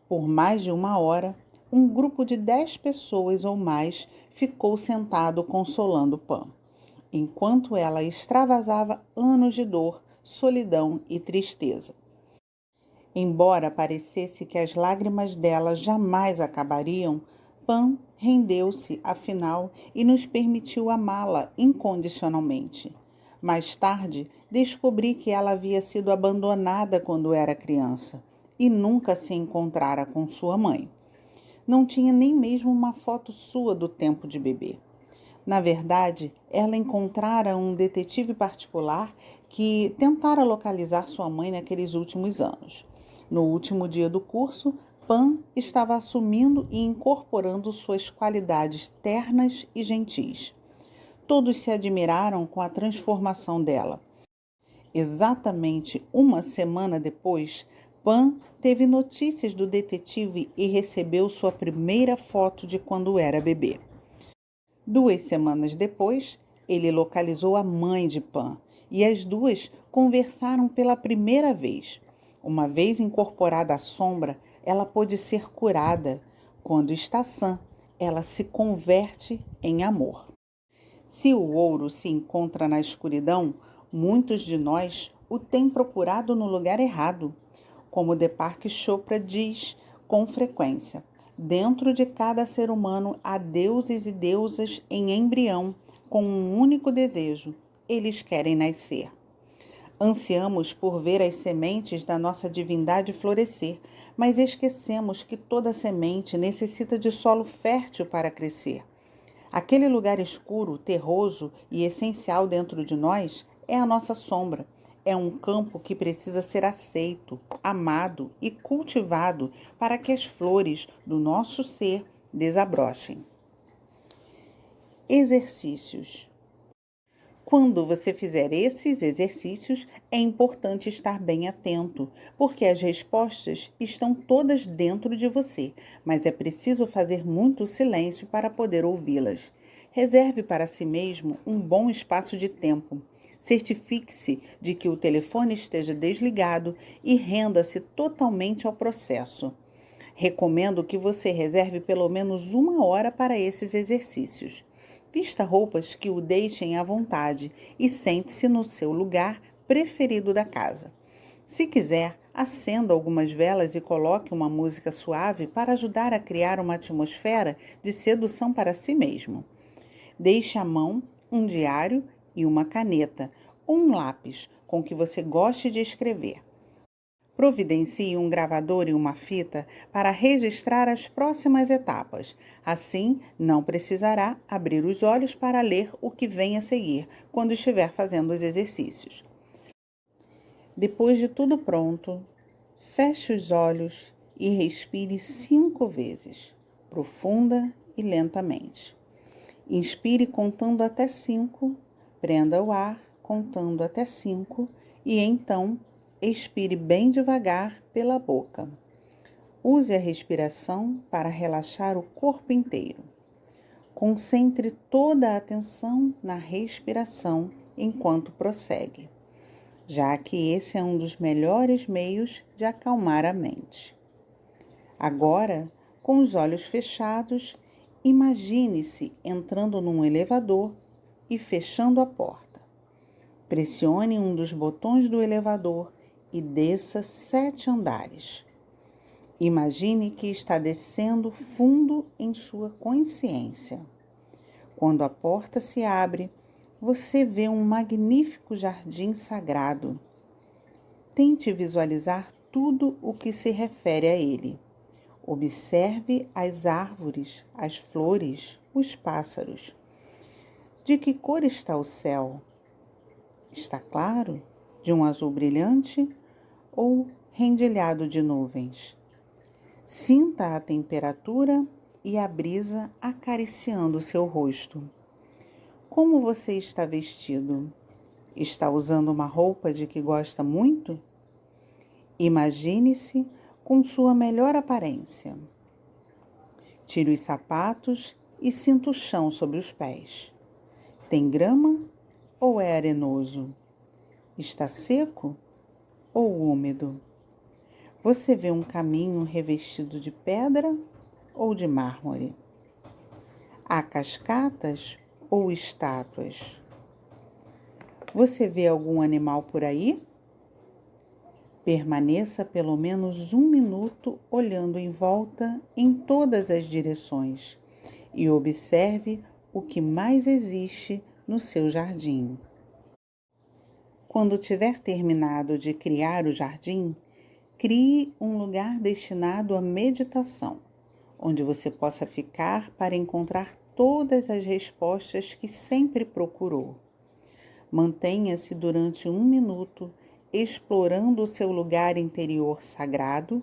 Por mais de 1 hora, um grupo de 10 pessoas ou mais ficou sentado consolando Pan, enquanto ela extravasava anos de dor, solidão e tristeza. Embora parecesse que as lágrimas dela jamais acabariam, Pan rendeu-se, afinal, e nos permitiu amá-la incondicionalmente. Mais tarde, descobri que ela havia sido abandonada quando era criança e nunca se encontrara com sua mãe. Não tinha nem mesmo uma foto sua do tempo de bebê. Na verdade, ela encontrara um detetive particular que tentara localizar sua mãe naqueles últimos anos. No último dia do curso, Pan estava assumindo e incorporando suas qualidades ternas e gentis. Todos se admiraram com a transformação dela. Exatamente 1 semana depois, Pan teve notícias do detetive e recebeu sua primeira foto de quando era bebê. 2 semanas depois, ele localizou a mãe de Pan e as duas conversaram pela primeira vez. Uma vez incorporada à sombra, ela pôde ser curada. Quando está sã, ela se converte em amor. Se o ouro se encontra na escuridão, muitos de nós o têm procurado no lugar errado. Como Deepak Chopra diz com frequência, dentro de cada ser humano há deuses e deusas em embrião com um único desejo: eles querem nascer. Ansiamos por ver as sementes da nossa divindade florescer, mas esquecemos que toda semente necessita de solo fértil para crescer. Aquele lugar escuro, terroso e essencial dentro de nós é a nossa sombra. É um campo que precisa ser aceito, amado e cultivado para que as flores do nosso ser desabrochem. Exercícios. Quando você fizer esses exercícios, é importante estar bem atento, porque as respostas estão todas dentro de você, mas é preciso fazer muito silêncio para poder ouvi-las. Reserve para si mesmo um bom espaço de tempo. Certifique-se de que o telefone esteja desligado e renda-se totalmente ao processo. Recomendo que você reserve pelo menos 1 hora para esses exercícios. Vista roupas que o deixem à vontade e sente-se no seu lugar preferido da casa. Se quiser, acenda algumas velas e coloque uma música suave para ajudar a criar uma atmosfera de sedução para si mesmo. Deixe à mão um diário e uma caneta ou um lápis com que você goste de escrever. Providencie um gravador e uma fita para registrar as próximas etapas. Assim, não precisará abrir os olhos para ler o que vem a seguir quando estiver fazendo os exercícios. Depois de tudo pronto, feche os olhos e respire 5 vezes, profunda e lentamente. Inspire contando até 5, prenda o ar contando até 5 e então expire bem devagar pela boca. Use a respiração para relaxar o corpo inteiro. Concentre toda a atenção na respiração enquanto prossegue, já que esse é um dos melhores meios de acalmar a mente. Agora, com os olhos fechados, imagine-se entrando num elevador e fechando a porta. Pressione um dos botões do elevador e desça 7 andares. Imagine que está descendo fundo em sua consciência. Quando a porta se abre, você vê um magnífico jardim sagrado. Tente visualizar tudo o que se refere a ele. Observe as árvores, as flores, os pássaros. De que cor está o céu? Está claro? De um azul brilhante ou rendilhado de nuvens? Sinta a temperatura e a brisa acariciando seu rosto. Como você está vestido? Está usando uma roupa de que gosta muito? Imagine-se com sua melhor aparência. Tire os sapatos e sinta o chão sob os pés. Tem grama ou é arenoso? Está seco ou úmido? Você vê um caminho revestido de pedra ou de mármore? Há cascatas ou estátuas? Você vê algum animal por aí? Permaneça pelo menos 1 minuto olhando em volta em todas as direções e observe o que mais existe no seu jardim. Quando tiver terminado de criar o jardim, crie um lugar destinado à meditação, onde você possa ficar para encontrar todas as respostas que sempre procurou. Mantenha-se durante 1 minuto explorando o seu lugar interior sagrado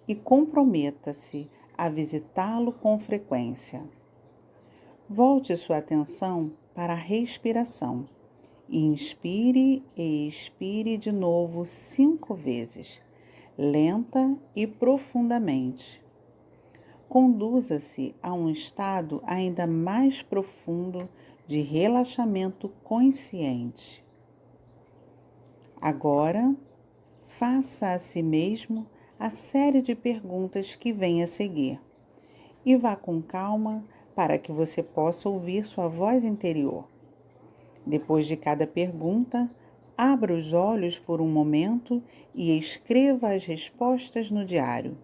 e comprometa-se a visitá-lo com frequência. Volte sua atenção para a respiração e inspire e expire de novo 5 vezes, lenta e profundamente. Conduza-se a um estado ainda mais profundo de relaxamento consciente. Agora, faça a si mesmo a série de perguntas que vem a seguir e vá com calma para que você possa ouvir sua voz interior. Depois de cada pergunta, abra os olhos por um momento e escreva as respostas no diário.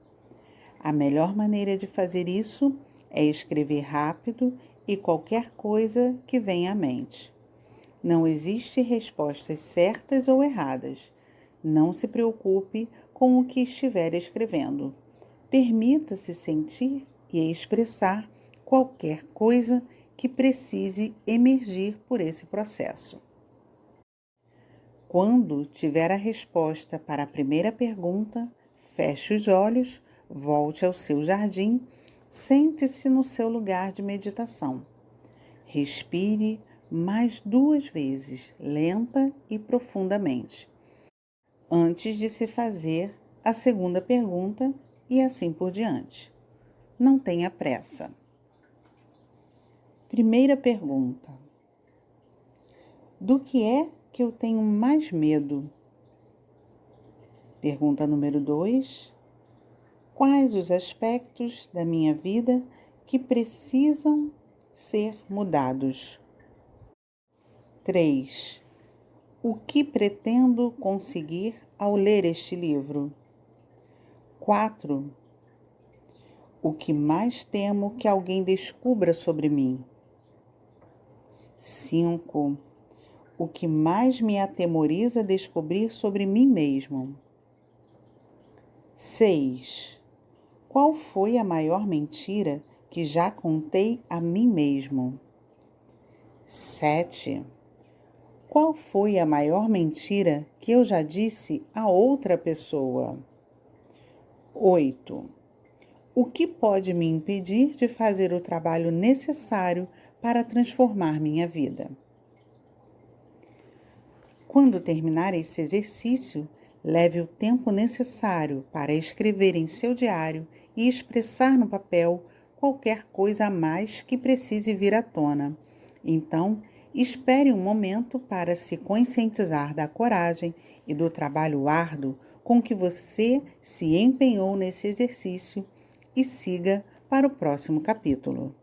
A melhor maneira de fazer isso é escrever rápido e qualquer coisa que venha à mente. Não existe respostas certas ou erradas. Não se preocupe com o que estiver escrevendo. Permita-se sentir e expressar qualquer coisa que precise emergir por esse processo. Quando tiver a resposta para a primeira pergunta, feche os olhos, volte ao seu jardim, sente-se no seu lugar de meditação. Respire mais 2 vezes, lenta e profundamente, antes de se fazer a segunda pergunta e assim por diante. Não tenha pressa. Primeira pergunta: do que é que eu tenho mais medo? Pergunta número 2: quais os aspectos da minha vida que precisam ser mudados? 3. O que pretendo conseguir ao ler este livro? 4. O que mais temo que alguém descubra sobre mim? 5. O que mais me atemoriza descobrir sobre mim mesmo? 6. Qual foi a maior mentira que já contei a mim mesmo? 7. Qual foi a maior mentira que eu já disse a outra pessoa? 8. O que pode me impedir de fazer o trabalho necessário para transformar minha vida? Quando terminar esse exercício, leve o tempo necessário para escrever em seu diário e expressar no papel qualquer coisa a mais que precise vir à tona. Então, espere um momento para se conscientizar da coragem e do trabalho árduo com que você se empenhou nesse exercício e siga para o próximo capítulo.